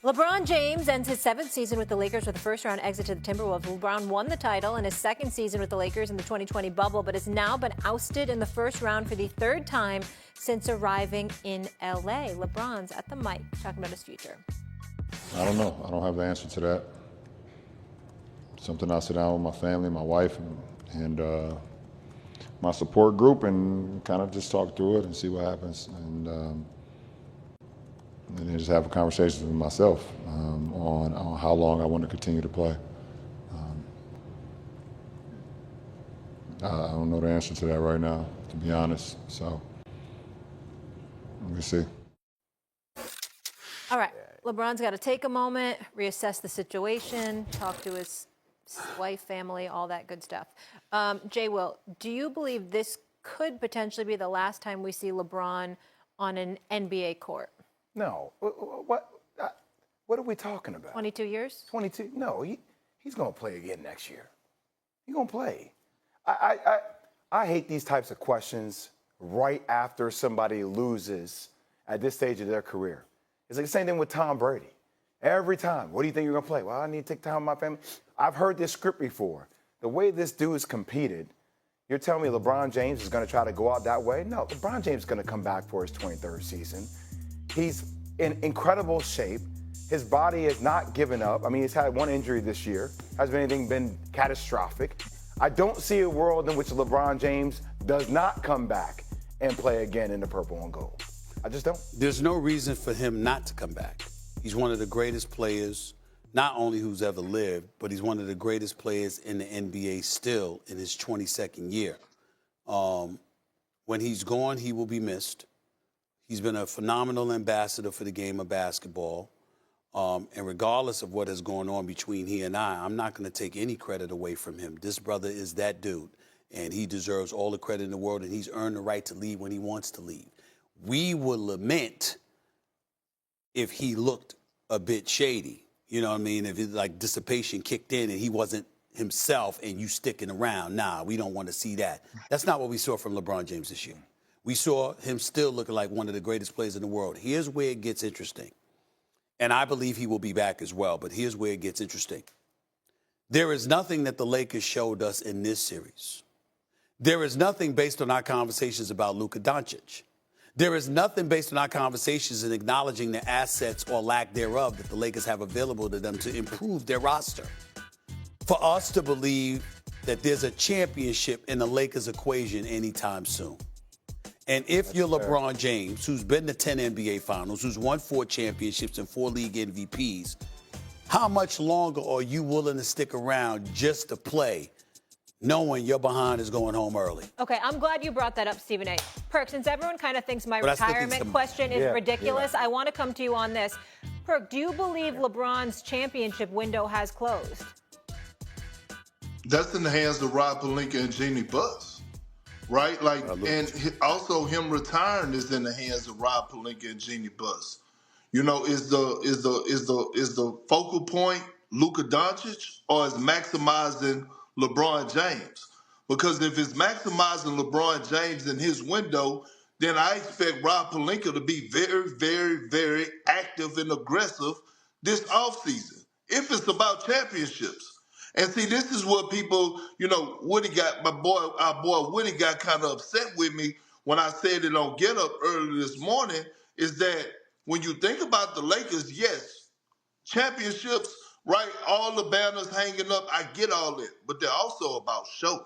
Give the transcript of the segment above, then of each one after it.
LeBron James ends his 7th season with the Lakers with a first-round exit to the Timberwolves. LeBron won the title in his 2nd season with the Lakers in the 2020 bubble, but has now been ousted in the first round for the 3rd time since arriving in L.A. LeBron's at the mic talking about his future. I don't know. I don't have the answer to that. Something I sit down with my family, my wife, and my support group and kind of just talk through it and see what happens. And then just have a conversation with myself on how long I want to continue to play. I don't know the answer to that right now, to be honest. So we'll see. All right. LeBron's got to take a moment, reassess the situation, talk to his wife, family, all that good stuff. Jay Will, do you believe this could potentially be the last time we see LeBron on an NBA court? No. What are we talking about? 22 years? 22? No, he's going to play again next year. He's going to play. I hate these types of questions right after somebody loses at this stage of their career. It's like the same thing with Tom Brady. Every time, what do you think you're going to play? Well, I need to take time with my family. I've heard this script before. The way this dude is competed, you're telling me LeBron James is going to try to go out that way? No, LeBron James is going to come back for his 23rd season. He's in incredible shape. His body has not given up. I mean, he's had one injury this year. Hasn't anything been catastrophic. I don't see a world in which LeBron James does not come back and play again in the purple and gold. I just don't. There's no reason for him not to come back. He's one of the greatest players, not only who's ever lived, but he's one of the greatest players in the NBA still in his 22nd year. When he's gone, he will be missed. He's been a phenomenal ambassador for the game of basketball. And regardless of what is going on between he and I'm not going to take any credit away from him. This brother is that dude, and he deserves all the credit in the world, and he's earned the right to leave when he wants to leave. We would lament if he looked a bit shady. You know what I mean? If it's like dissipation kicked in and he wasn't himself and you sticking around. Nah, we don't want to see that. That's not what we saw from LeBron James this year. We saw him still looking like one of the greatest players in the world. Here's where it gets interesting. And I believe he will be back as well, but here's where it gets interesting. There is nothing that the Lakers showed us in this series. There is nothing based on our conversations about Luka Doncic. There is nothing based on our conversations in acknowledging the assets or lack thereof that the Lakers have available to them to improve their roster. For us to believe that there's a championship in the Lakers equation anytime soon. And if you're LeBron James, who's been to 10 NBA Finals, who's won 4 championships and 4 league MVPs, how much longer are you willing to stick around just to play, knowing your behind is going home early? Okay, I'm glad you brought that up, Stephen A. Perk, since everyone kind of thinks my retirement question is ridiculous, I want to come to you on this. Perk, do you believe LeBron's championship window has closed? That's in the hands of Rob Pelinka and Jeannie Buss, right? Like, and also him retiring is in the hands of Rob Pelinka and Jeannie Buss. You know, is the focal point Luka Doncic, or is maximizing LeBron James? Because if it's maximizing LeBron James in his window, then I expect Rob Pelinka to be very, very, very active and aggressive this offseason, if it's about championships. And see, this is what people, you know, our boy Woody got kind of upset with me when I said it on Get Up earlier this morning, is that when you think about the Lakers, yes, championships, right, all the banners hanging up, I get all that, but they're also about show.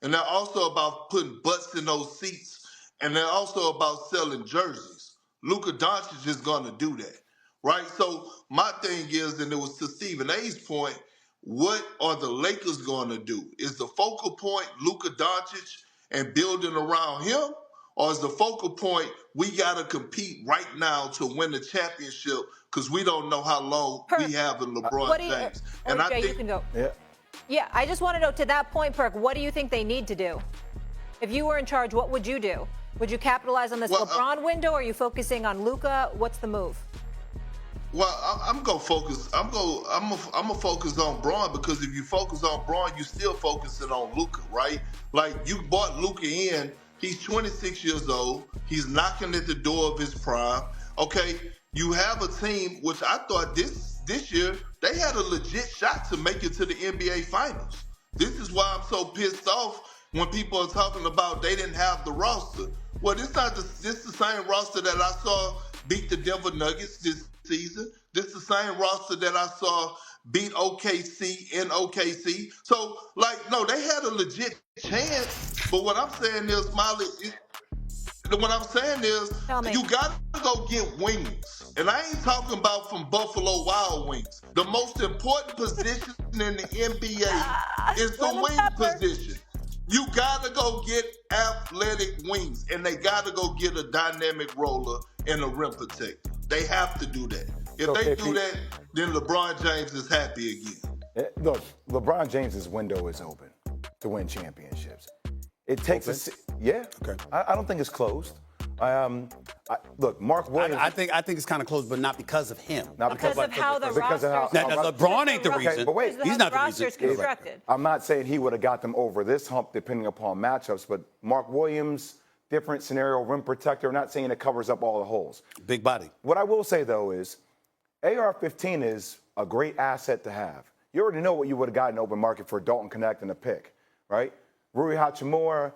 And they're also about putting butts in those seats, and they're also about selling jerseys. Luka Doncic is going to do that, right? So my thing is, and it was to Stephen A's point, what are the Lakers going to do? Is the focal point Luka Doncic and building around him? Or is the focal point we got to compete right now to win the championship because we don't know how long we have in LeBron James? And I think you can go. Yeah, I just want to know, to that point, Perk, what do you think they need to do? If you were in charge, what would you do? Would you capitalize on this LeBron window, or are you focusing on Luka? What's the move? Well, I'm gonna focus. I'm gonna focus on Braun, because if you focus on Braun, you're still focusing on Luka, right? Like, you brought Luka in. He's 26 years old. He's knocking at the door of his prime. Okay, you have a team which I thought this year they had a legit shot to make it to the NBA Finals. This is why I'm so pissed off when people are talking about they didn't have the roster. Well, this the same roster that I saw beat the Denver Nuggets this season. This is the same roster that I saw beat OKC in OKC. So, no, they had a legit chance. But what I'm saying is, Molly, what I'm saying is, you got to go get wings. And I ain't talking about from Buffalo Wild Wings. The most important position in the NBA is the wing position. You got to go get athletic wings. And they got to go get a dynamic roller and a rim protector. They have to do that. If they do that, then LeBron James is happy again. Look, LeBron James's window is open to win championships. It takes Okay. I don't think it's closed. Look, Mark Williams. I think it's kind of close, but not because of him. Not because of how the roster. LeBron ain't the reason. Okay, but wait, he's not the roster reason. is constructed. I'm not saying he would have got them over this hump depending upon matchups, but Mark Williams, different scenario, rim protector. I'm not saying it covers up all the holes. Big body. What I will say though is, AR-15 is a great asset to have. You already know what you would have gotten open market for Dalton Connect and a pick, right? Rui Hachimura.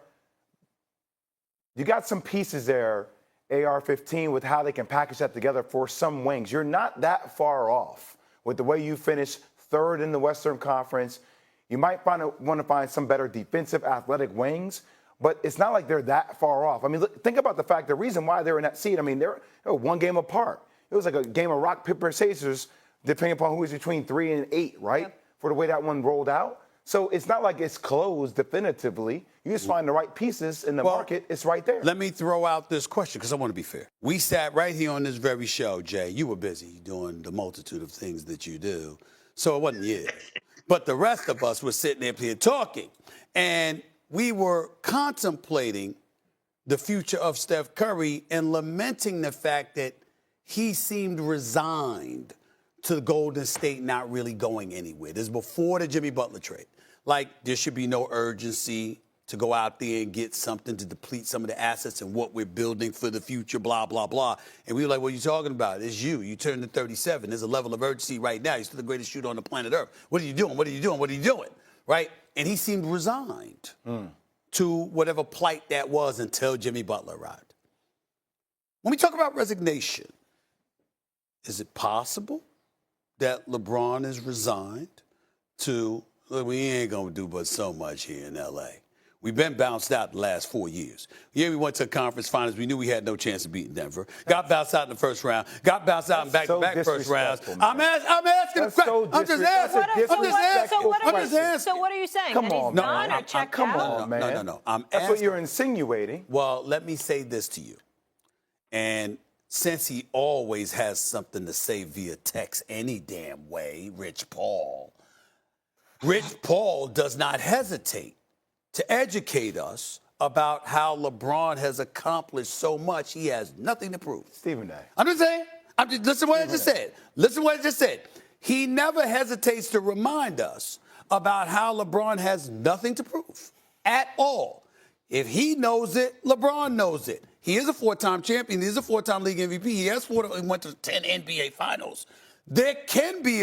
You got some pieces there, AR-15, with how they can package that together for some wings. You're not that far off with the way you finished third in the Western Conference. You might want to find some better defensive athletic wings, but it's not like they're that far off. I mean, look, think about the fact, the reason why they're in that seat, I mean, they're one game apart. It was like a game of rock, paper, scissors, depending upon who was between 3 and 8, right? Yep. For the way that one rolled out. So it's not like it's closed definitively. You just find the right pieces in the market. It's right there. Let me throw out this question because I want to be fair. We sat right here on this very show, Jay. You were busy doing the multitude of things that you do. So it wasn't you. But the rest of us were sitting up here talking. And we were contemplating the future of Steph Curry and lamenting the fact that he seemed resigned to Golden State not really going anywhere. This is before the Jimmy Butler trade. Like, there should be no urgency to go out there and get something to deplete some of the assets and what we're building for the future, blah, blah, blah. And we were like, what are you talking about? It's you. You turned to 37. There's a level of urgency right now. You're still the greatest shooter on the planet Earth. What are you doing? What are you doing? What are you doing? Right? And he seemed resigned to whatever plight that was until Jimmy Butler arrived. When we talk about resignation, is it possible that LeBron is resigned to, look, we ain't going to do but so much here in L.A. We've been bounced out the last 4 years. Yeah, we went to the conference finals. We knew we had no chance of beating Denver. Got bounced out in the first round. Got bounced out in back-to-back first rounds. I'm asking a question. I'm just asking. So what are you saying? Come that on, he's done or checked come out? on, man. No. I'm That's asking. what you're insinuating. Well, let me say this to you. And since he always has something to say via text any damn way, Rich Paul does not hesitate to educate us about how LeBron has accomplished so much. He has nothing to prove. Stephen A. I'm just saying. Listen to what I just said. Listen to what I just said. He never hesitates to remind us about how LeBron has nothing to prove at all. If he knows it, LeBron knows it. He is a 4-time champion. He is a 4-time league MVP. He went to 10 NBA finals. There can be